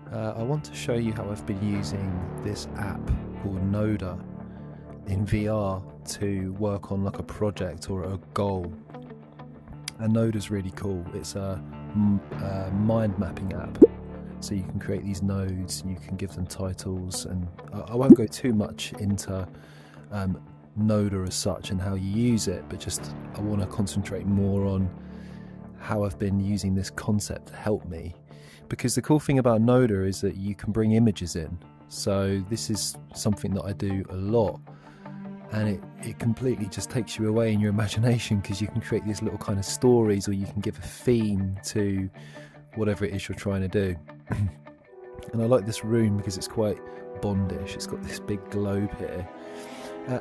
Hello, I want to show you how I've been using this app called Noda in VR to work on like a project or a goal. And Noda's really cool. It's a mind mapping app, so you can create these nodes, you can give them titles, and I won't go too much into Noda as such and how you use it, but just I want to concentrate more on how I've been using this concept to help me. Because the cool thing about Noda is that you can bring images in. So this is something that I do a lot, and it completely just takes you away in your imagination, because you can create these little kind of stories, or you can give a theme to whatever it is you're trying to do. And I like this room because it's quite Bondish. It's got this big globe here,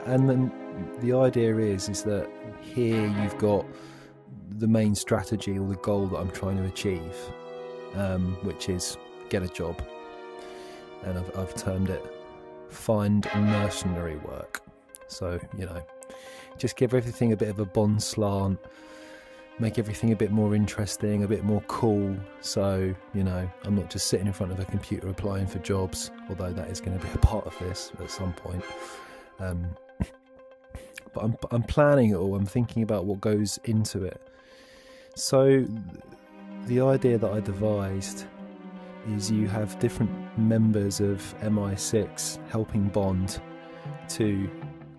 and then the idea is that here you've got the main strategy or the goal that I'm trying to achieve, which is get a job, and I've termed it find mercenary work. So, you know, just give everything a bit of a Bond slant, make everything a bit more interesting, a bit more cool. So, you know, I'm not just sitting in front of a computer applying for jobs, although that is going to be a part of this at some point. But I'm planning it all. I'm thinking about what goes into it. So the idea that I devised is you have different members of MI6 helping Bond to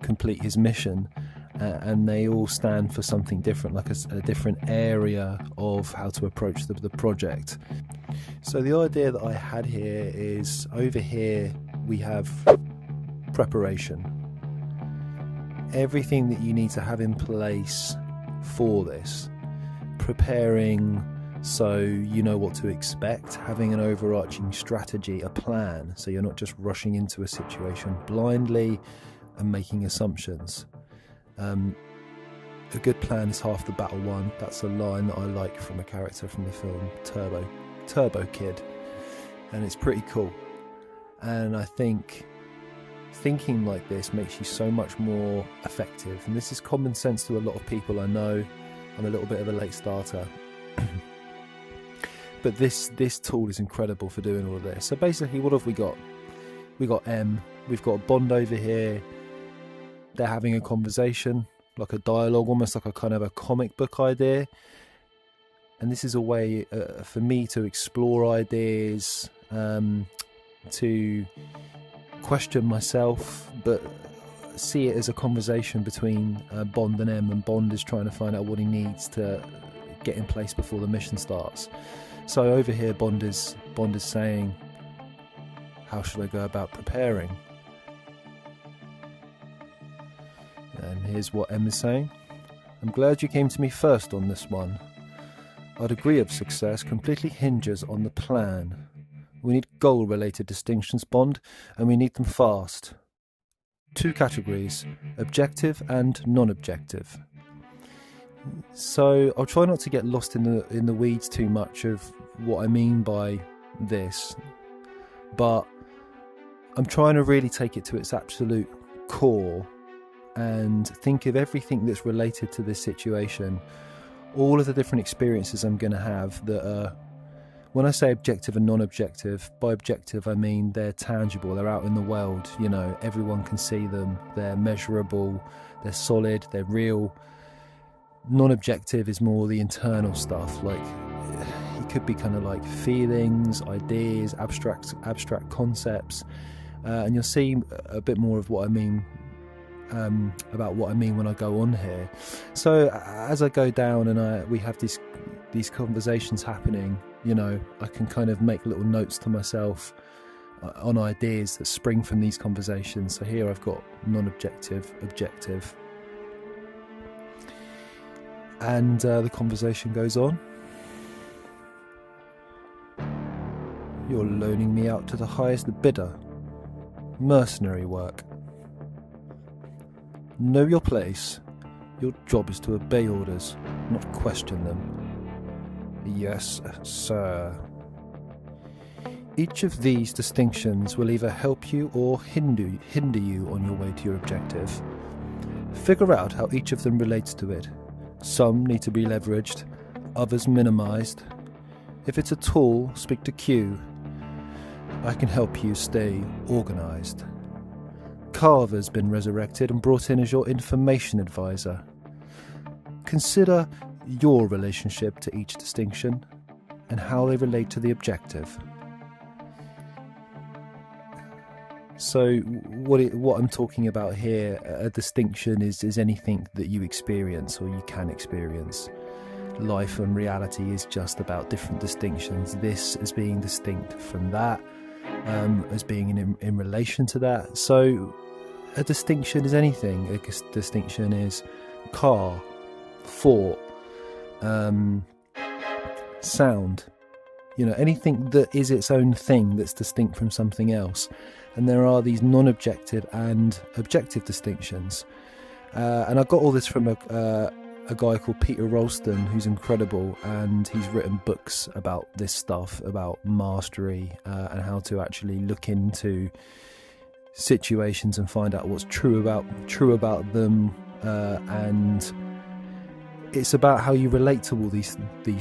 complete his mission, and they all stand for something different, like a different area of how to approach the project. So the idea that I had here is, over here we have preparation. Everything that you need to have in place for this. Preparing so you know what to expect, having an overarching strategy, a plan, so you're not just rushing into a situation blindly and making assumptions. A good plan is half the battle won. That's a line that I like from a character from the film Turbo Kid, and it's pretty cool. And I think thinking like this makes you so much more effective, and this is common sense to a lot of people. I know I'm a little bit of a late starter, but this tool is incredible for doing all of this. So basically, what have we got? We got M, we've got Bond over here. They're having a conversation, like a dialogue, almost like a kind of a comic book idea. And this is a way for me to explore ideas, to question myself, but see it as a conversation between Bond and M, and Bond is trying to find out what he needs to get in place before the mission starts. So over here, Bond is saying, how should I go about preparing? And here's what M is saying. I'm glad you came to me first on this one. Our degree of success completely hinges on the plan. We need goal-related distinctions, Bond, and we need them fast. 2 categories, objective and non-objective. So I'll try not to get lost in the weeds too much of what I mean by this, but I'm trying to really take it to its absolute core and think of everything that's related to this situation, all of the different experiences I'm going to have that are, when I say objective and non-objective, by objective I mean they're tangible, they're out in the world, you know, everyone can see them, they're measurable, they're solid, they're real. Non-objective is more the internal stuff, like it could be kind of like feelings, ideas, abstract concepts, and you'll see a bit more of what I mean, about what I mean when I go on here. So as I go down and we have these conversations happening, you know, I can kind of make little notes to myself on ideas that spring from these conversations. So here I've got non-objective, objective, and the conversation goes on. You're loaning me out to the highest bidder. Mercenary work. Know your place. Your job is to obey orders, not question them. Yes, sir. Each of these distinctions will either help you or hinder you on your way to your objective. Figure out how each of them relates to it. Some need to be leveraged, others minimized. If it's a tool, speak to Q. I can help you stay organised. Carver's been resurrected and brought in as your information advisor. Consider your relationship to each distinction and how they relate to the objective. So what I'm talking about here, a distinction is anything that you experience or you can experience. Life and reality is just about different distinctions. This as being distinct from that, as being in relation to that. So a distinction is anything. A distinction is car, thought, sound. You know, anything that is its own thing that's distinct from something else. And there are these non-objective and objective distinctions. And I got all this from a guy called Peter Rolston, who's incredible, and he's written books about this stuff, about mastery, and how to actually look into situations and find out what's true about them, and it's about how you relate to all these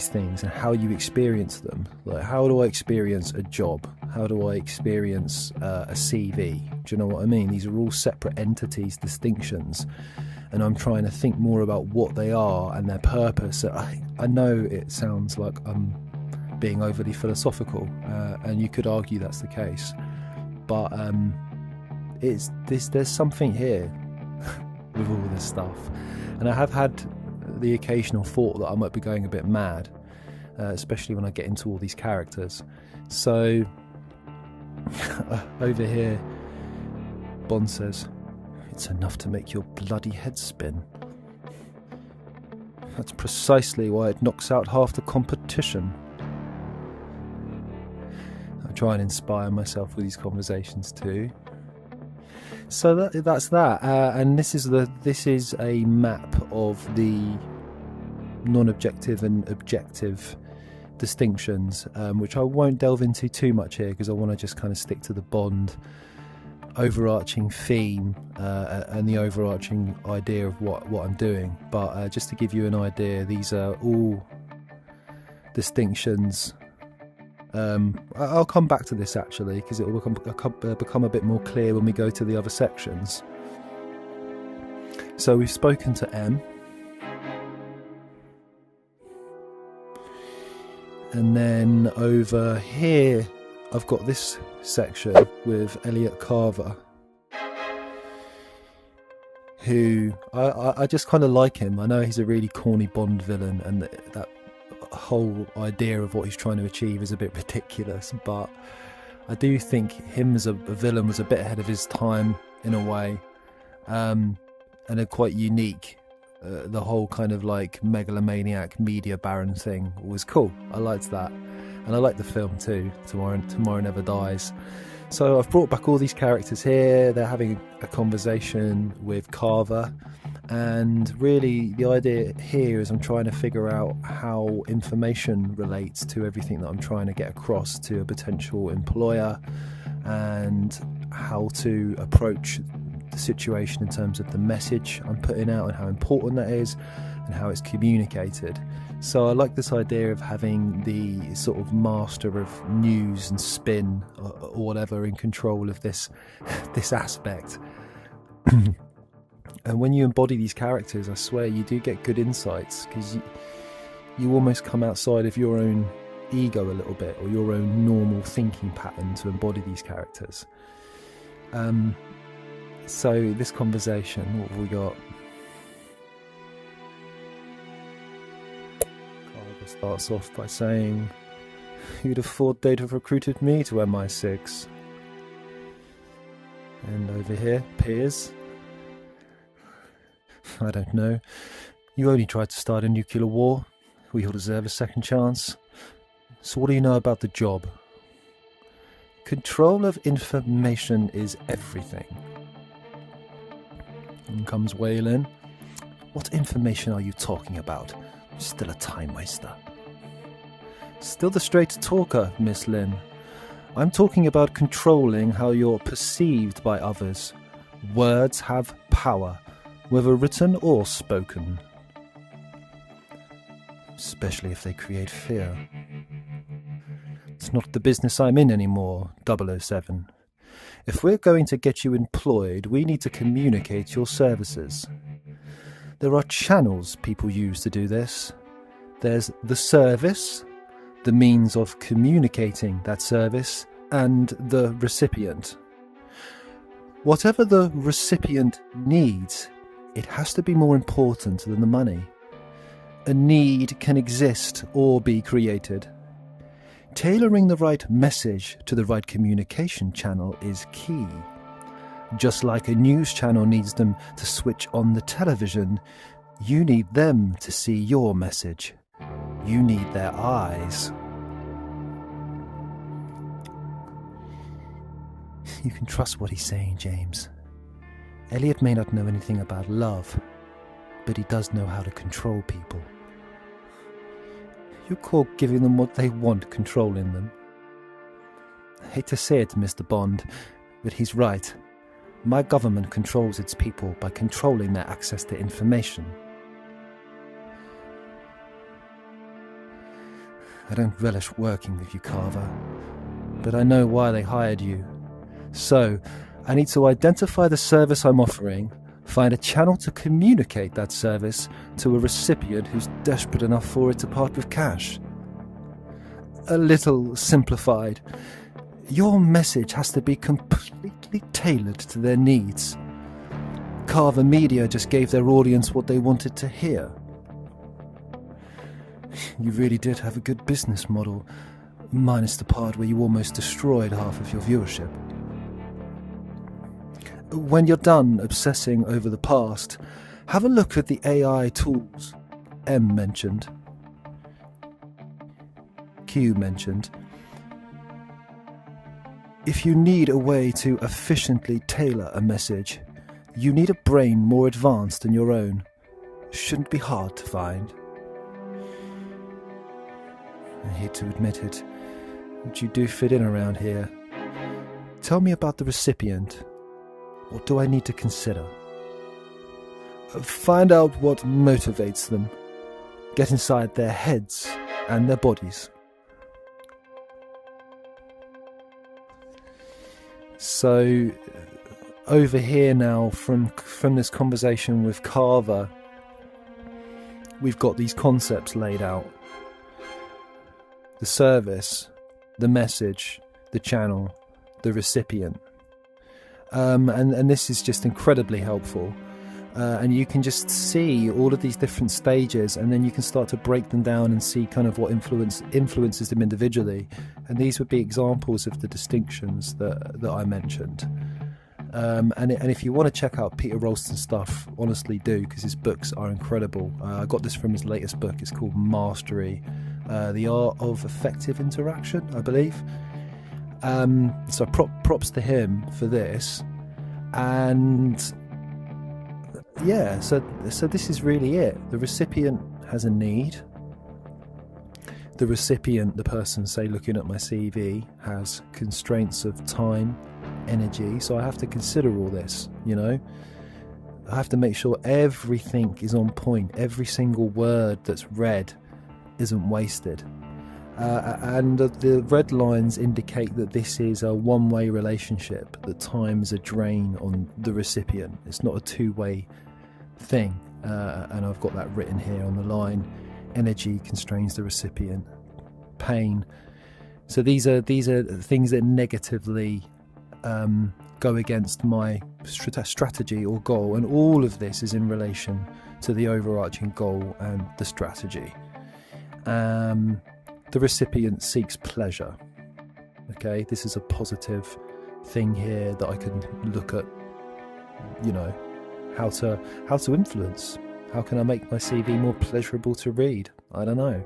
things and how you experience them. Like, how do I experience a job? How do I experience a CV? Do you know what I mean? These are all separate entities, distinctions, and I'm trying to think more about what they are and their purpose. I know it sounds like I'm being overly philosophical, and you could argue that's the case, but there's something here with all this stuff, and I have had the occasional thought that I might be going a bit mad, especially when I get into all these characters. So over here, Bond says, "It's enough to make your bloody head spin." That's precisely why it knocks out half the competition. I try and inspire myself with these conversations too. So that's that, and this is a map of the non-objective and objective distinctions, which I won't delve into too much here because I want to just kind of stick to the Bond overarching theme and the overarching idea of what I'm doing. But just to give you an idea, these are all distinctions. I'll come back to this actually, because it will become a bit more clear when we go to the other sections. So we've spoken to M, and then over here I've got this section with Elliot Carver, who I just kind of like him. I know he's a really corny Bond villain, and that whole idea of what he's trying to achieve is a bit ridiculous, but I do think him as a villain was a bit ahead of his time in a way, and are quite unique. The whole kind of like megalomaniac media baron thing was cool. I liked that, and I liked the film too, Tomorrow Never Dies. So I've brought back all these characters here. They're having a conversation with Carver, and really the idea here is I'm trying to figure out how information relates to everything that I'm trying to get across to a potential employer, and how to approach the situation in terms of the message I'm putting out and how important that is and how it's communicated. So I like this idea of having the sort of master of news and spin or whatever in control of this aspect. And when you embody these characters, I swear you do get good insights, because you almost come outside of your own ego a little bit, or your own normal thinking pattern, to embody these characters. So this conversation, what have we got? Carver starts off by saying, "Who'd have thought they'd have recruited me to MI6? And over here, Piers, "I don't know. You only tried to start a nuclear war. We all deserve a second chance. So what do you know about the job?" "Control of information is everything." In comes Whalen. "What information are you talking about? Still a time waster." "Still the straight talker, Miss Lynn. I'm talking about controlling how you're perceived by others. Words have power, whether written or spoken. Especially if they create fear. It's not the business I'm in anymore, 007. If we're going to get you employed, we need to communicate your services. There are channels people use to do this. There's the service, the means of communicating that service, and the recipient. Whatever the recipient needs, it has to be more important than the money. A need can exist or be created. Tailoring the right message to the right communication channel is key. Just like a news channel needs them to switch on the television, you need them to see your message. You need their eyes. You can trust what he's saying, James. Elliot may not know anything about love, but he does know how to control people. You call giving them what they want controlling them? I hate to say it, Mr. Bond, but he's right. My government controls its people by controlling their access to information. I don't relish working with you, Carver, but I know why they hired you. So, I need to identify the service I'm offering, find a channel to communicate that service to a recipient who's desperate enough for it to part with cash. A little simplified, your message has to be completely tailored to their needs. Carver Media just gave their audience what they wanted to hear. You really did have a good business model, minus the part where you almost destroyed half of your viewership. When you're done obsessing over the past, have a look at the AI tools M mentioned, Q mentioned. If you need a way to efficiently tailor a message, you need a brain more advanced than your own. Shouldn't be hard to find. I hate to admit it, but you do fit in around here. Tell me about the recipient. What do I need to consider? Find out what motivates them. Get inside their heads and their bodies. So, over here now, from this conversation with Carver, we've got these concepts laid out. The service, the message, the channel, the recipient. And this is just incredibly helpful. And you can just see all of these different stages, and then you can start to break them down and see kind of what influences them individually. And these would be examples of the distinctions that I mentioned. And if you want to check out Peter Rolston's stuff, honestly do, because his books are incredible. I got this from his latest book. It's called Mastery, The Art of Effective Interaction, I believe. So props to him for this. And yeah, so this is really it. The recipient has a need. The recipient, the person, say, looking at my CV, has constraints of time, energy. So I have to consider all this, you know. I have to make sure everything is on point. Every single word that's read isn't wasted. And the red lines indicate that this is a one-way relationship, that time is a drain on the recipient. It's not a two-way thing. And I've got that written here on the line. Energy constrains the recipient. Pain. So these are things that negatively go against my strategy or goal, and all of this is in relation to the overarching goal and the strategy. The recipient seeks pleasure. Okay, this is a positive thing here that I can look at, you know, how to influence. How can I make my CV more pleasurable to read? I don't know.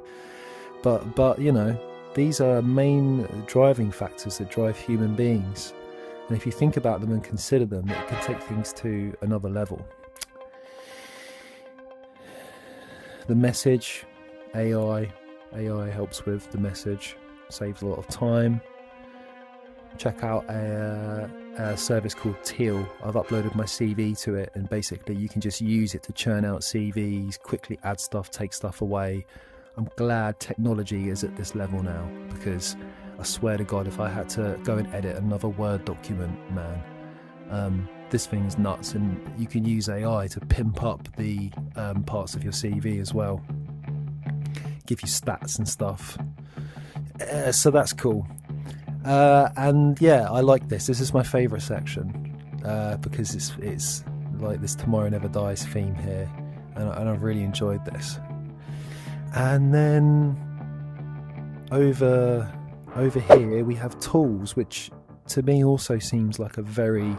But you know, these are main driving factors that drive human beings. And if you think about them and consider them, it can take things to another level. The message, AI helps with the message, saves a lot of time. Check out a service called Teal. I've uploaded my CV to it, and basically you can just use it to churn out CVs, quickly add stuff, take stuff away. I'm glad technology is at this level now, because I swear to God, if I had to go and edit another Word document, man, this thing is nuts. And you can use AI to pimp up the parts of your CV as well, give you stats and stuff. So that's cool. And yeah, I like this. This is my favourite section because it's like this Tomorrow Never Dies theme here, and I've really enjoyed this. And then over here we have tools, which to me also seems like a very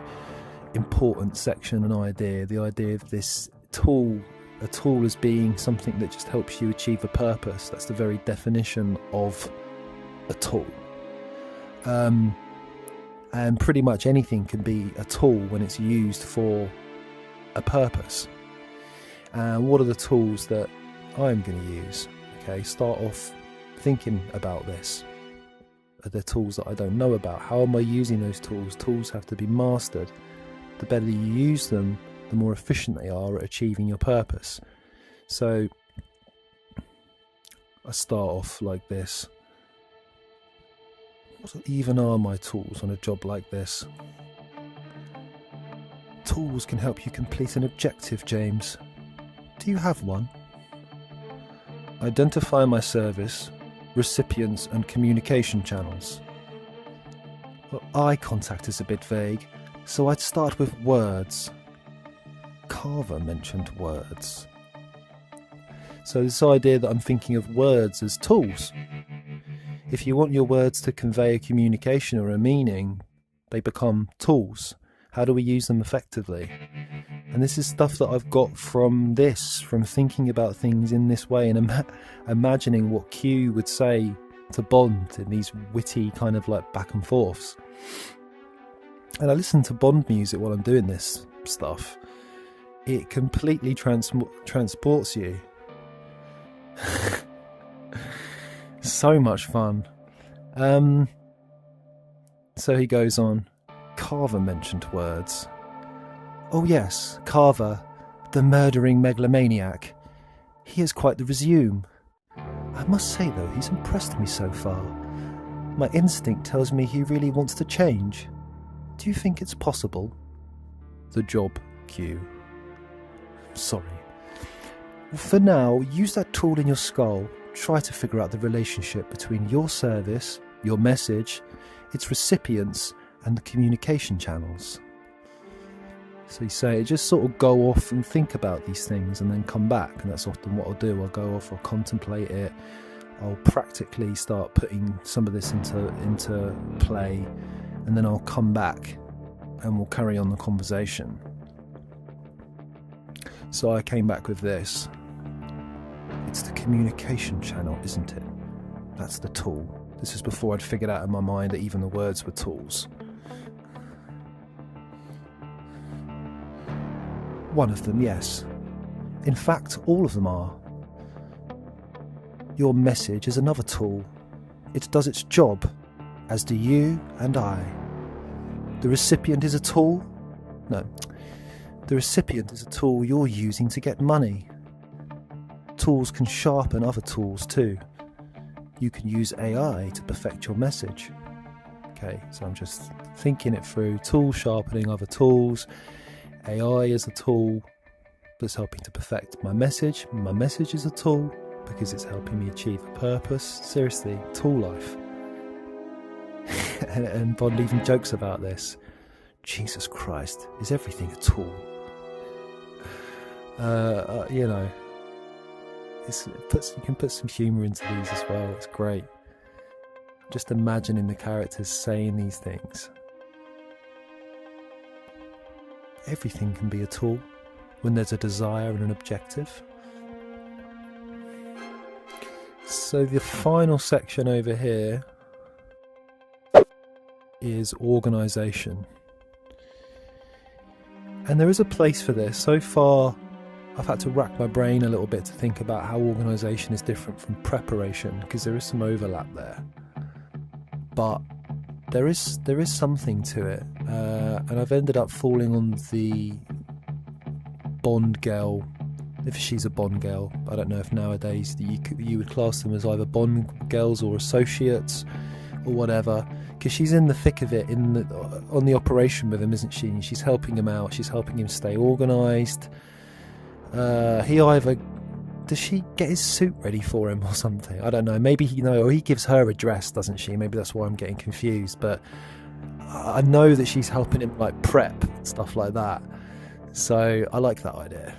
important section and idea. The idea of this tool, a tool as being something that just helps you achieve a purpose. That's the very definition of a tool. And pretty much anything can be a tool when it's used for a purpose. And what are the tools that I'm going to use? Okay, start off thinking about this. Are there tools that I don't know about? How am I using those tools? Tools have to be mastered. The better you use them, the more efficient they are at achieving your purpose. So I start off like this. What even are my tools on a job like this? Tools can help you complete an objective, James. Do you have one? Identify my service, recipients and communication channels. Well, eye contact is a bit vague, so I'd start with words. Carver mentioned words. So this idea that I'm thinking of words as tools. If you want your words to convey a communication or a meaning, they become tools. How do we use them effectively? And this is stuff that I've got from thinking about things in this way and imagining what Q would say to Bond in these witty kind of like back and forths. And I listen to Bond music while I'm doing this stuff. It completely transports you. So much fun. So he goes on. Carver mentioned words. Oh yes, Carver, the murdering megalomaniac. He is quite the resume. I must say though, he's impressed me so far. My instinct tells me he really wants to change. Do you think it's possible? The job, Q. Sorry. Well, for now, use that tool in your skull. Try to figure out the relationship between your service, your message, its recipients, and the communication channels. So you say, just sort of go off and think about these things and then come back. And that's often what I'll do. I'll go off, I'll contemplate it. I'll practically start putting some of this into play. And then I'll come back and we'll carry on the conversation. So I came back with this. It's the communication channel, isn't it? That's the tool. This is before I'd figured out in my mind that even the words were tools. One of them, yes. In fact, all of them are. Your message is another tool. It does its job, as do you and I. The recipient is a tool? No. The recipient is a tool you're using to get money. Tools can sharpen other tools too. You can use AI to perfect your message. Okay, so I'm just thinking it through. Tools sharpening other tools. AI is a tool that's helping to perfect my message. My message is a tool because it's helping me achieve a purpose. Seriously, tool life. and Bond even jokes about this. Jesus Christ, is everything a tool? You know, you can put some humour into these as well. It's great. Just imagining the characters saying these things. Everything can be a tool when there's a desire and an objective. So the final section over here is organisation. And there is a place for this. So far, I've had to rack my brain a little bit to think about how organisation is different from preparation, because there is some overlap there. But there is something to it, and I've ended up falling on the Bond girl. If she's a Bond girl, I don't know if nowadays you would class them as either Bond girls or associates, or whatever, because she's in the thick of it on the operation with him, isn't she? And she's helping him out, she's helping him stay organised. Does she get his suit ready for him or something? I don't know. Maybe or he gives her a dress, doesn't she? Maybe that's why I'm getting confused. But I know that she's helping him like prep stuff like that. So I like that idea.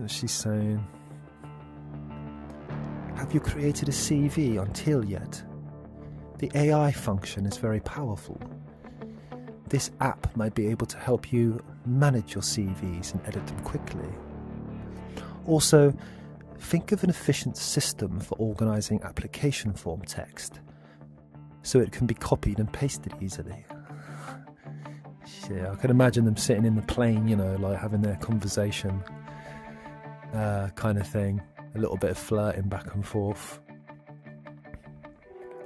She's saying, "Have you created a CV on Till yet? The AI function is very powerful. This app might be able to help you manage your CVs and edit them quickly. Also, think of an efficient system for organising application form text so it can be copied and pasted easily." Yeah, I can imagine them sitting in the plane, like having their conversation kind of thing. A little bit of flirting back and forth.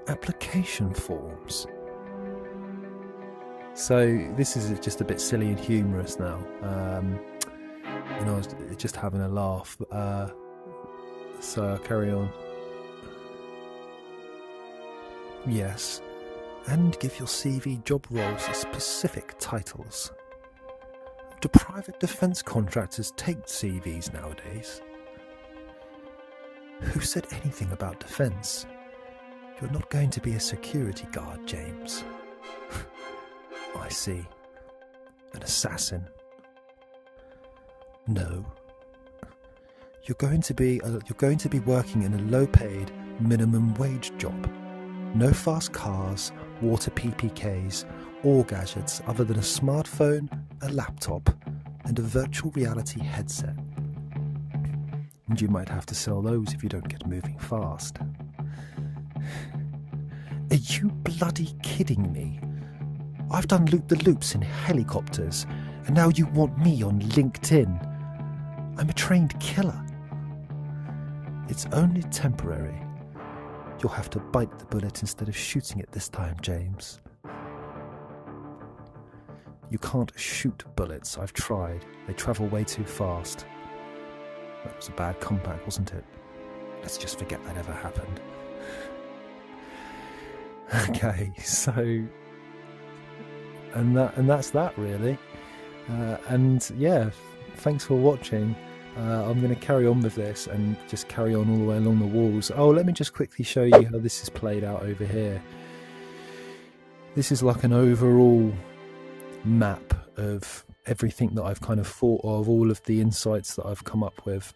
Application forms. So this is just a bit silly and humorous now. I was just having a laugh. So I'll carry on. Yes, and give your CV job roles specific titles. Do private defence contractors take CVs nowadays? Who said anything about defence? You're not going to be a security guard, James. I see. An assassin. No. You're going to be working in a low-paid, minimum wage job. No fast cars, water PPKs, or gadgets other than a smartphone, a laptop, and a virtual reality headset. And you might have to sell those if you don't get moving fast. Are you bloody kidding me? I've done loop-the-loops in helicopters, and now you want me on LinkedIn? I'm a trained killer. It's only temporary. You'll have to bite the bullet instead of shooting it this time, James. You can't shoot bullets. I've tried. They travel way too fast. That was a bad comeback, wasn't it? Let's just forget that ever happened. Okay, so... And that's that, really. And yeah, thanks for watching. I'm going to carry on with this and just carry on all the way along the walls. Oh, let me just quickly show you how this is played out over here. This is like an overall map of everything that I've kind of thought of, all of the insights that I've come up with.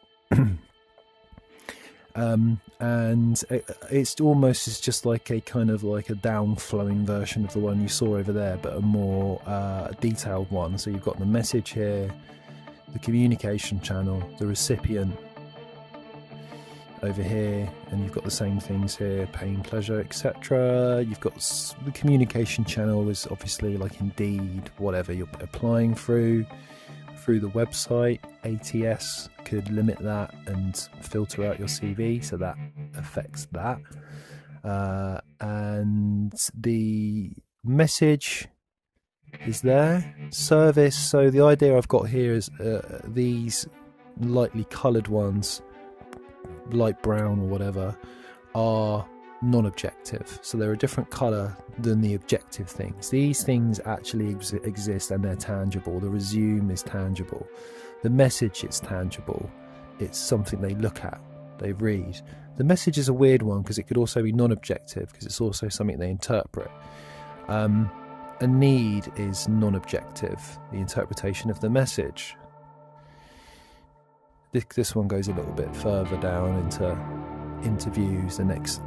And it's almost just like a kind of like a down-flowing version of the one you saw over there, but a more detailed one. So you've got the message here, the communication channel, the recipient over here, and you've got the same things here, pain, pleasure, etc. You've got the communication channel is obviously like Indeed, whatever you're applying through the website. ATS could limit that and filter out your CV, so that affects that. And the message is there. Service, so the idea I've got here is these lightly coloured ones, light brown or whatever, are non-objective, so they're a different colour than the objective things. These things actually exist and they're tangible. The resume is tangible, the message is tangible, it's something they look at, they read. The message is a weird one because it could also be non-objective because it's also something they interpret. A need is non-objective, the interpretation of the message. This one goes a little bit further down into interviews, the next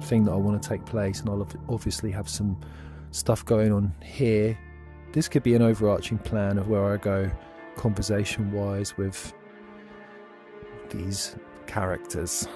thing that I want to take place, and I'll obviously have some stuff going on here. This could be an overarching plan of where I go conversation wise with these characters.